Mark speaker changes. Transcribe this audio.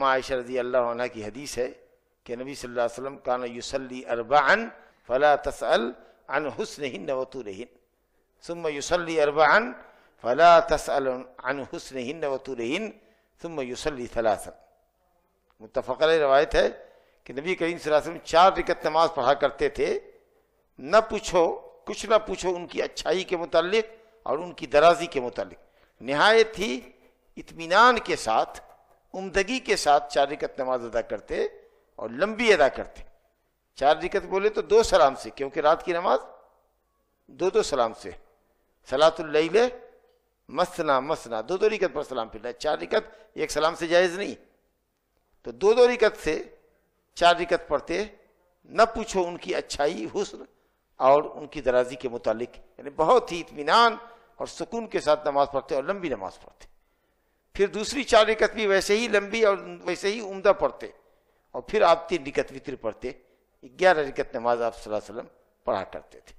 Speaker 1: عائشہ رضی اللہ عنہ کی حدیث ہے کہ نبی صلی اللہ علیہ وسلم کان یصلی اربعا فلا تسأل عن حسنہن وطولہن ثم یصلی اربعا فلا تسأل عن حسنہن وطولہن ثم یصلی ثلاثا۔ متفق علیہ روایت ہے کہ نبی کریم صلی اللہ علیہ وسلم 4 رکعت نماز پڑھا کرتے تھے، نہ پوچھو کچھ نہ پوچھو ان کی اچھائی کے متعلق اور ان کی درازی کے متعلق، نہایت ہی اطمینان کے ساتھ عمدگی کے ساتھ 4 رکعت نماز ادا کرتے اور لمبی ادا کرتے۔ 4 رکعت بولے تو 2 سلام سے، کیونکہ رات کی نماز 2 سلام سے، صلاۃ اللیل مثنا مثنا 2 رکعت پر سلام پھرنا ہے، 4 رکعت ایک سلام سے جائز نہیں، تو 2 رکعت سے 4 رکعت پڑھتے، نہ پوچھو ان کی اچھائی، حسن اور ان کی درازی کے متعلق، یعنی بہت ہی اطمینان اور سکون کے ساتھ نماز پڑھتے اور لمبی نماز پڑھتے۔ پھر دوسری 4 رکعت بھی ویسے ہی لمبی اور ویسے ہی عمدہ پڑھتے، اور پھر آپ 3 رکعت وتر پڑھتے، 11 رکعت نماز آپ صلی اللہ علیہ وسلم پڑھا کرتے تھے۔